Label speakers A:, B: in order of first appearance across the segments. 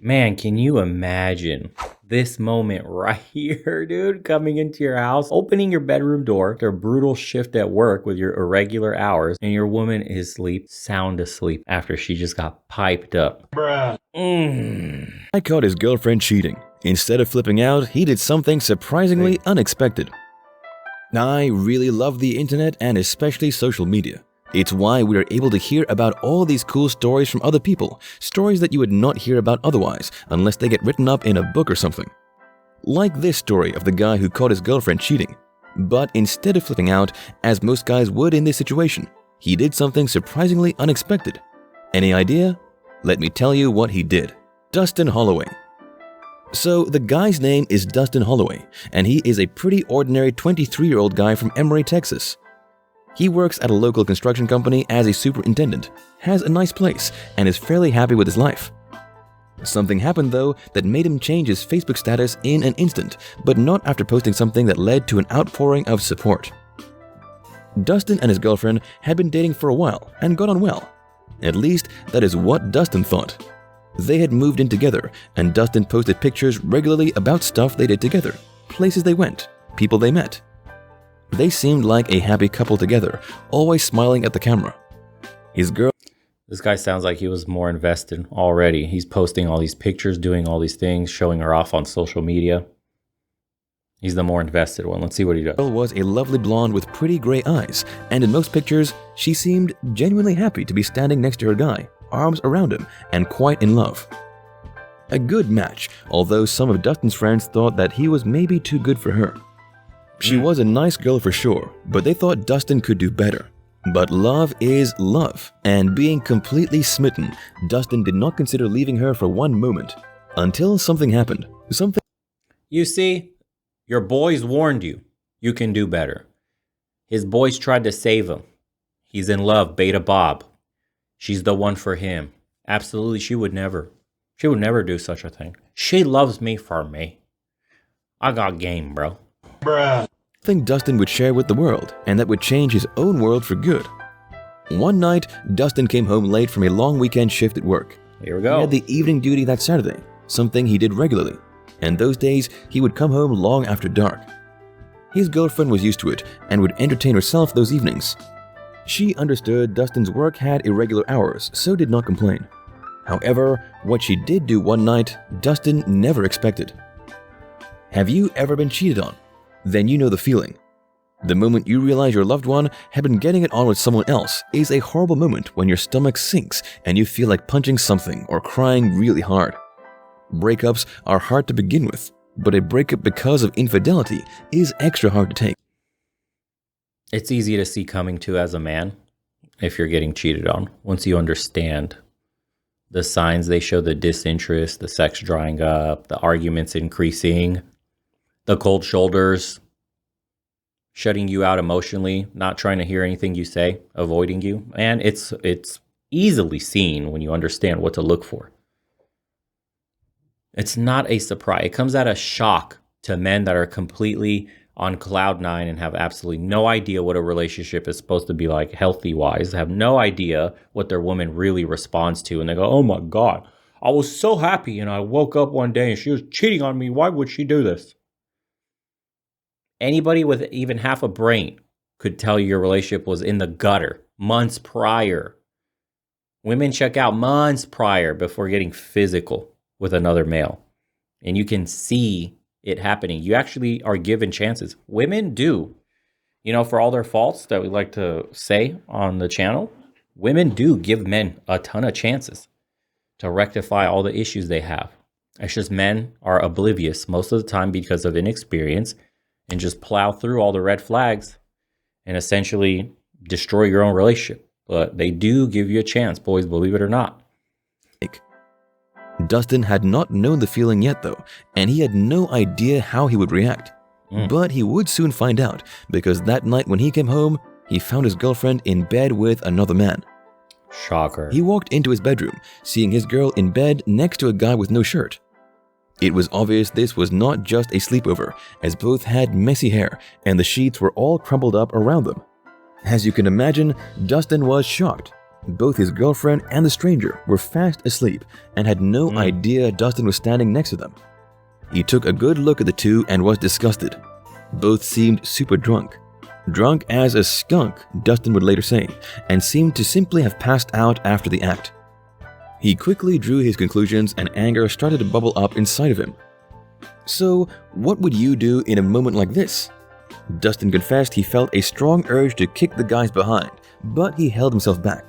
A: Man, can you imagine this moment right here, dude? Coming into your house, opening your bedroom door after a brutal shift at work with your irregular hours, and your woman is asleep, sound asleep, after she just got piped up. Bruh.
B: I caught his girlfriend cheating. Instead of flipping out, he did something surprisingly unexpected. I really love the internet and especially social media. It's why we are able to hear about all these cool stories from other people, stories that you would not hear about otherwise unless they get written up in a book or something. Like this story of the guy who caught his girlfriend cheating. But instead of flipping out, as most guys would in this situation, he did something surprisingly unexpected. Any idea? Let me tell you what he did. Dustin Holloway. So the guy's name is Dustin Holloway, and he is a pretty ordinary 23-year-old guy from Emory, Texas. He works at a local construction company as a superintendent, has a nice place, and is fairly happy with his life. Something happened though that made him change his Facebook status in an instant, but not after posting something that led to an outpouring of support. Dustin and his girlfriend had been dating for a while and got on well. At least, that is what Dustin thought. They had moved in together, and Dustin posted pictures regularly about stuff they did together, places they went, people they met. They seemed like a happy couple together, always smiling at the camera. His girl...
A: This guy sounds like he was more invested already. He's posting all these pictures, doing all these things, showing her off on social media. He's the more invested one. Let's see what he does.
B: Was a lovely blonde with pretty gray eyes, and in most pictures, she seemed genuinely happy to be standing next to her guy, arms around him, and quite in love. A good match, although some of Dustin's friends thought that he was maybe too good for her. She was a nice girl for sure, but they thought Dustin could do better. But love is love, and being completely smitten, Dustin did not consider leaving her for one moment. Until something happened.
A: You see, your boys warned you. You can do better. His boys tried to save him. He's in love, Beta Bob. She's the one for him. Absolutely, she would never do such a thing. She loves me for me. I got game, bro. Bruh.
B: Thing Dustin would share with the world, and that would change his own world for good. One night, Dustin came home late from a long weekend shift at work.
A: Here we go.
B: He had the evening duty that Saturday, something he did regularly, and those days he would come home long after dark. His girlfriend was used to it and would entertain herself those evenings. She understood Dustin's work had irregular hours, so did not complain. However, what she did do one night, Dustin never expected. Have you ever been cheated on? Then you know the feeling. The moment you realize your loved one had been getting it on with someone else is a horrible moment when your stomach sinks and you feel like punching something or crying really hard. Breakups are hard to begin with, but a breakup because of infidelity is extra hard to take.
A: It's easy to see coming to as a man if you're getting cheated on. Once you understand the signs they show, the disinterest, the sex drying up, the arguments increasing, the cold shoulders, shutting you out emotionally, not trying to hear anything you say, avoiding you. And it's easily seen when you understand what to look for. It's not a surprise. It comes at a shock to men that are completely on cloud nine and have absolutely no idea what a relationship is supposed to be like healthy-wise, have no idea what their woman really responds to. And they go, oh my God, I was so happy and I woke up one day and she was cheating on me. Why would she do this? Anybody with even half a brain could tell you your relationship was in the gutter months prior. Women check out months prior before getting physical with another male. And you can see it happening. You actually are given chances. Women do. You know, for all their faults that we like to say on the channel, women do give men a ton of chances to rectify all the issues they have. It's just men are oblivious most of the time because of inexperience and just plow through all the red flags and essentially destroy your own relationship. But they do give you a chance, boys, believe it or not.
B: Dustin had not known the feeling yet though, and he had no idea how he would react. But he would soon find out, because that night when he came home, he found his girlfriend in bed with another man.
A: Shocker.
B: He walked into his bedroom, seeing his girl in bed next to a guy with no shirt. It was obvious this was not just a sleepover, as both had messy hair and the sheets were all crumpled up around them. As you can imagine, Dustin was shocked. Both his girlfriend and the stranger were fast asleep and had no idea Dustin was standing next to them. He took a good look at the two and was disgusted. Both seemed super drunk. Drunk as a skunk, Dustin would later say, and seemed to simply have passed out after the act. He quickly drew his conclusions and anger started to bubble up inside of him. So, what would you do in a moment like this? Dustin confessed he felt a strong urge to kick the guys behind, but he held himself back.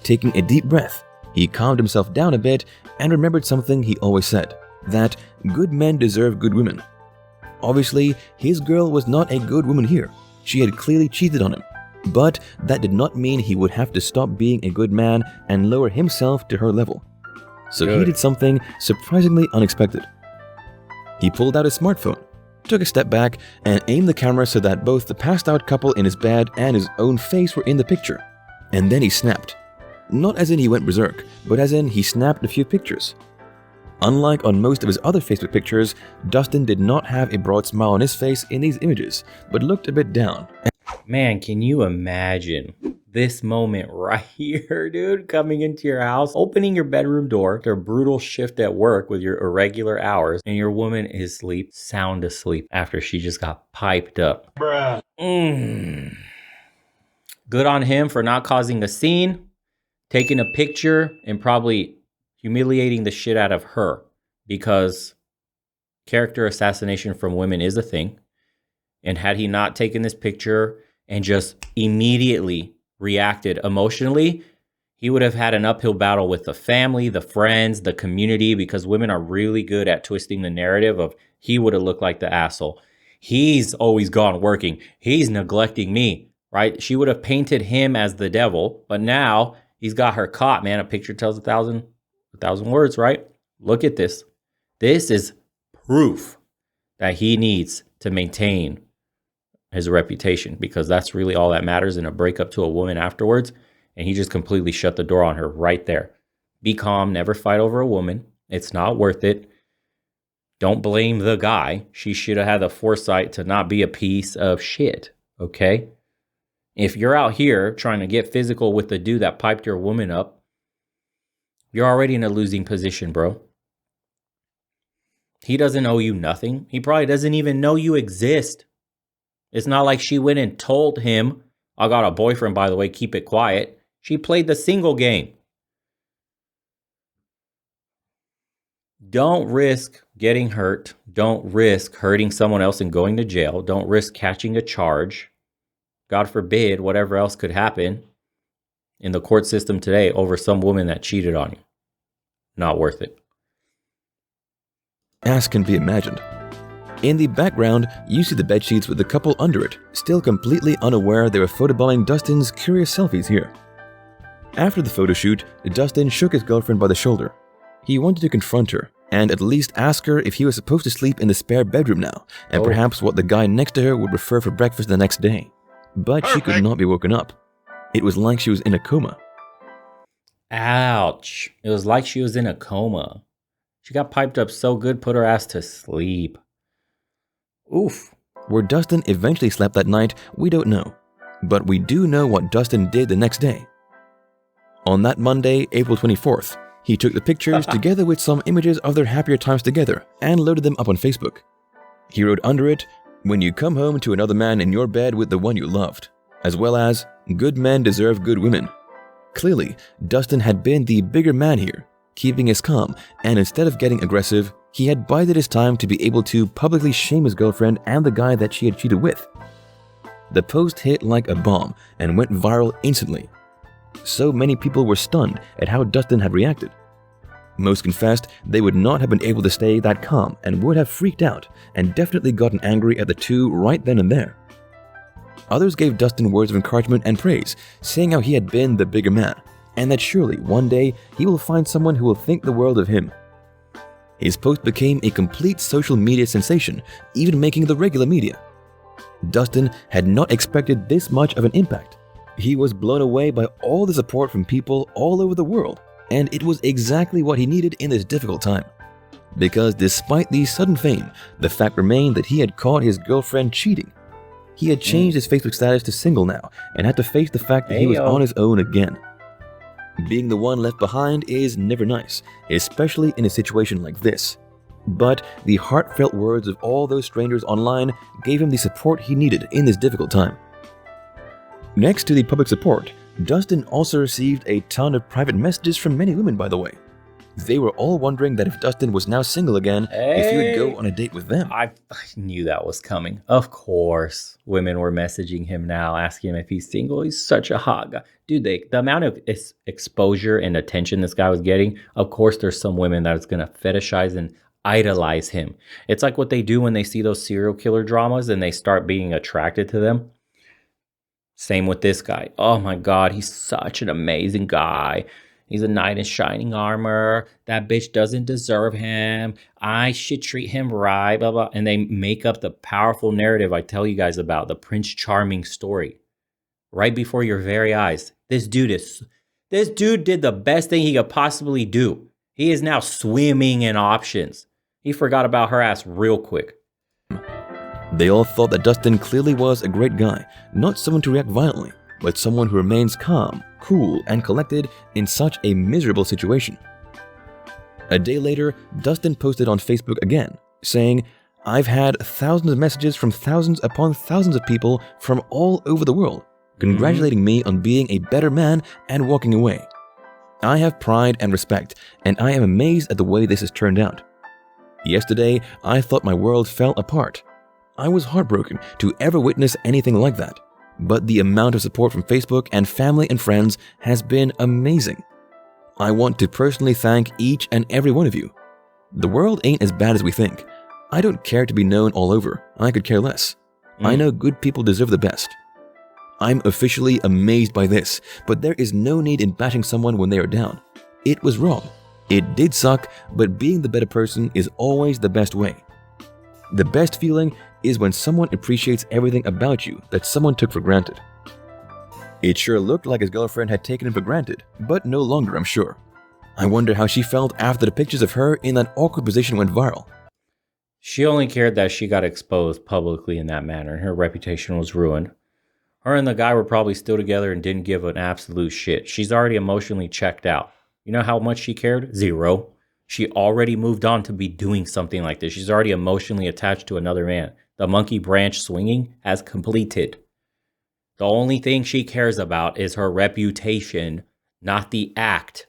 B: Taking a deep breath, he calmed himself down a bit and remembered something he always said, that good men deserve good women. Obviously, his girl was not a good woman here. She had clearly cheated on him, but that did not mean he would have to stop being a good man and lower himself to her level. So he did something surprisingly unexpected. He pulled out his smartphone, took a step back, and aimed the camera so that both the passed out couple in his bed and his own face were in the picture. And then he snapped. Not as in he went berserk, but as in he snapped a few pictures. Unlike on most of his other Facebook pictures, Dustin did not have a broad smile on his face in these images, but looked a bit down.
A: Man, can you imagine this moment right here, dude? Coming into your house, opening your bedroom door after a brutal shift at work with your irregular hours, and your woman is asleep, sound asleep, after she just got piped up. Bruh. Good on him for not causing a scene, taking a picture, and probably humiliating the shit out of her, because character assassination from women is a thing. And had he not taken this picture and just immediately reacted emotionally, he would have had an uphill battle with the family, the friends, the community, because women are really good at twisting the narrative of he would have looked like the asshole. He's always gone working. He's neglecting me, right? She would have painted him as the devil, but now he's got her caught, man. A picture tells a thousand words, right? Look at this. This is proof that he needs to maintain his reputation, because that's really all that matters in a breakup to a woman afterwards. And he just completely shut the door on her right there. Be calm, never fight over a woman. It's not worth it. Don't blame the guy. She should have had the foresight to not be a piece of shit, okay? If you're out here trying to get physical with the dude that piped your woman up, you're already in a losing position, bro. He doesn't owe you nothing. He probably doesn't even know you exist. It's not like she went and told him, I got a boyfriend, by the way, keep it quiet. She played the single game. Don't risk getting hurt. Don't risk hurting someone else and going to jail. Don't risk catching a charge. God forbid, whatever else could happen in the court system today over some woman that cheated on you. Not worth it.
B: As can be imagined. In the background, you see the bedsheets with the couple under it, still completely unaware they were photobombing Dustin's curious selfies here. After the photo shoot, Dustin shook his girlfriend by the shoulder. He wanted to confront her and at least ask her if he was supposed to sleep in the spare bedroom now, and perhaps what the guy next to her would prefer for breakfast the next day. But she could not be woken up. It was like she was in a coma.
A: Ouch. It was like she was in a coma. She got piped up so good, put her ass to sleep. Oof.
B: Where Dustin eventually slept that night, we don't know. But we do know what Dustin did the next day. On that Monday, April 24th, he took the pictures together with some images of their happier times together and loaded them up on Facebook. He wrote under it, "When you come home to another man in your bed with the one you loved," as well as, "Good men deserve good women." Clearly, Dustin had been the bigger man here, keeping his calm, and instead of getting aggressive, he had bided his time to be able to publicly shame his girlfriend and the guy that she had cheated with. The post hit like a bomb and went viral instantly. So many people were stunned at how Dustin had reacted. Most confessed they would not have been able to stay that calm and would have freaked out and definitely gotten angry at the two right then and there. Others gave Dustin words of encouragement and praise, saying how he had been the bigger man, and that surely one day he will find someone who will think the world of him. His post became a complete social media sensation, even making the regular media. Dustin had not expected this much of an impact. He was blown away by all the support from people all over the world, and it was exactly what he needed in this difficult time. Because despite the sudden fame, the fact remained that he had caught his girlfriend cheating. He had changed his Facebook status to single now and had to face the fact that he was on his own again. Being the one left behind is never nice, especially in a situation like this. But the heartfelt words of all those strangers online gave him the support he needed in this difficult time. Next to the public support, Dustin also received a ton of private messages from many women, by the way. They were all wondering that if Dustin was now single again, if he would go on a date with them.
A: I knew that was coming. Of course, women were messaging him now, asking him if he's single. He's such a hot guy. Dude, the amount of exposure and attention this guy was getting, of course, there's some women that's going to fetishize and idolize him. It's like what they do when they see those serial killer dramas and they start being attracted to them. Same with this guy. Oh my God, he's such an amazing guy. He's a knight in shining armor. That bitch doesn't deserve him. I should treat him right, blah, blah. And they make up the powerful narrative I tell you guys about, the Prince Charming story. Right before your very eyes. This dude did the best thing he could possibly do. He is now swimming in options. He forgot about her ass real quick.
B: They all thought that Dustin clearly was a great guy, not someone to react violently, but someone who remains calm, cool, and collected in such a miserable situation. A day later, Dustin posted on Facebook again, saying, "I've had thousands of messages from thousands upon thousands of people from all over the world, congratulating me on being a better man and walking away. I have pride and respect, and I am amazed at the way this has turned out. Yesterday, I thought my world fell apart. I was heartbroken to ever witness anything like that. But the amount of support from Facebook and family and friends has been amazing. I want to personally thank each and every one of you. The world ain't as bad as we think. I don't care to be known all over. I could care less. I know good people deserve the best. I'm officially amazed by this, but there is no need in bashing someone when they are down. It was wrong. It did suck, but being the better person is always the best way. The best feeling is when someone appreciates everything about you that someone took for granted." It sure looked like his girlfriend had taken him for granted, but no longer, I'm sure. I wonder how she felt after the pictures of her in that awkward position went viral.
A: She only cared that she got exposed publicly in that manner and her reputation was ruined. Her and the guy were probably still together and didn't give an absolute shit. She's already emotionally checked out. You know how much she cared? Zero. She already moved on to be doing something like this. She's already emotionally attached to another man. The monkey branch swinging has completed. The only thing she cares about is her reputation, not the act.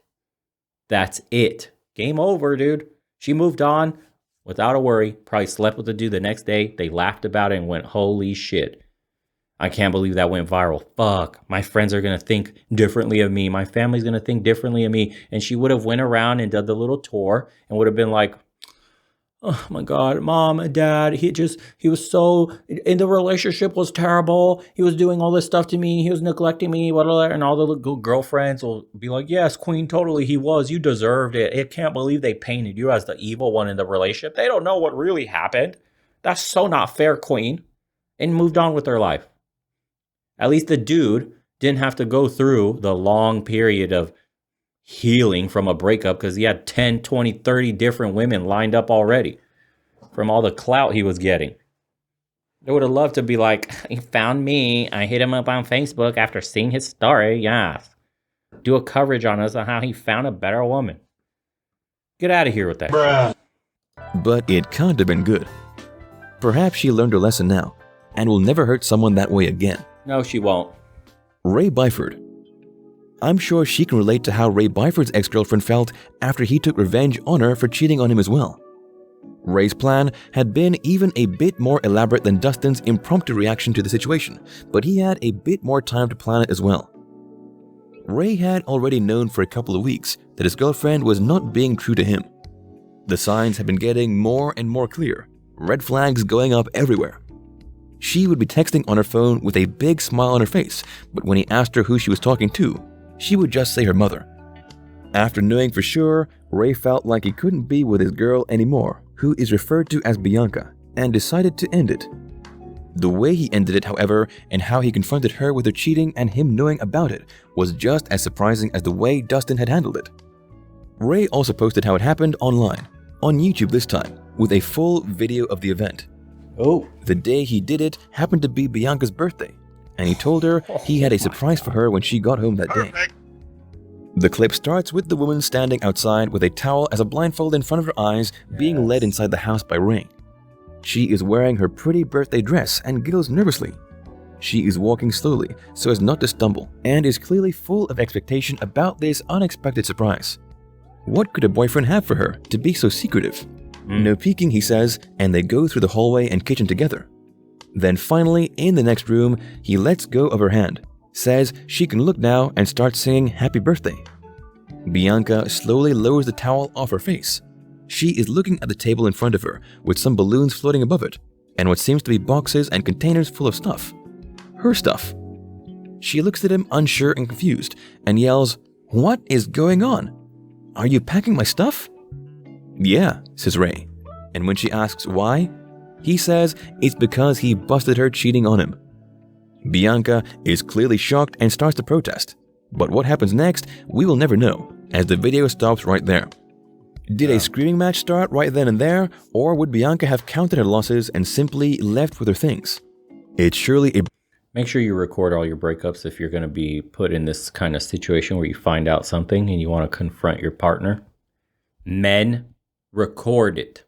A: That's it. Game over, dude. She moved on without a worry. Probably slept with the dude the next day. They laughed about it and went, holy shit. I can't believe that went viral. Fuck. My friends are going to think differently of me. My family's going to think differently of me. And she would have went around and did the little tour and would have been like, oh my God, mom and dad, he was so, in the relationship was terrible. He was doing all this stuff to me. He was neglecting me, whatever. And all the girlfriends will be like, yes, queen, totally, he was. You deserved it. I can't believe they painted you as the evil one in the relationship. They don't know what really happened. That's so not fair, queen. And moved on with their life. At least the dude didn't have to go through the long period of healing from a breakup because he had 10, 20, 30 different women lined up already from all the clout he was getting. They would have loved to be like, he found me. I hit him up on Facebook after seeing his story. Yeah. Do a coverage on us on how he found a better woman. Get out of here with that. Bruh.
B: But it can't have been good. Perhaps she learned her lesson now and will never hurt someone that way again.
A: No, she won't.
B: Ray Byford. I'm sure she can relate to how Ray Byford's ex-girlfriend felt after he took revenge on her for cheating on him as well. Ray's plan had been even a bit more elaborate than Dustin's impromptu reaction to the situation, but he had a bit more time to plan it as well. Ray had already known for a couple of weeks that his girlfriend was not being true to him. The signs had been getting more and more clear, red flags going up everywhere. She would be texting on her phone with a big smile on her face, but when he asked her who she was talking to, she would just say her mother. After knowing for sure, Ray felt like he couldn't be with his girl anymore, who is referred to as Bianca, and decided to end it. The way he ended it, however, and how he confronted her with her cheating and him knowing about it was just as surprising as the way Dustin had handled it. Ray also posted how it happened online, on YouTube this time, with a full video of the event.
A: Oh.
B: The day he did it happened to be Bianca's birthday, and he told her he had a surprise for her when she got home that day. The clip starts with the woman standing outside with a towel as a blindfold in front of her eyes, being led inside the house by Ray. She is wearing her pretty birthday dress and giggles nervously. She is walking slowly so as not to stumble and is clearly full of expectation about this unexpected surprise. What could a boyfriend have for her to be so secretive? No peeking, he says, and they go through the hallway and kitchen together. Then finally, in the next room, he lets go of her hand, says she can look now, and starts singing happy birthday. Bianca slowly lowers the towel off her face. She is looking at the table in front of her with some balloons floating above it and what seems to be boxes and containers full of stuff. Her stuff. She looks at him unsure and confused and yells, "What is going on? Are you packing my stuff?" "Yeah," says Ray. And when she asks why, he says it's because he busted her cheating on him. Bianca is clearly shocked and starts to protest. But what happens next, we will never know, as the video stops right there. Did a screaming match start right then and there, or would Bianca have counted her losses and simply left with her things? It's surely a...
A: Make sure you record all your breakups if you're going to be put in this kind of situation where you find out something and you want to confront your partner. Men, record it.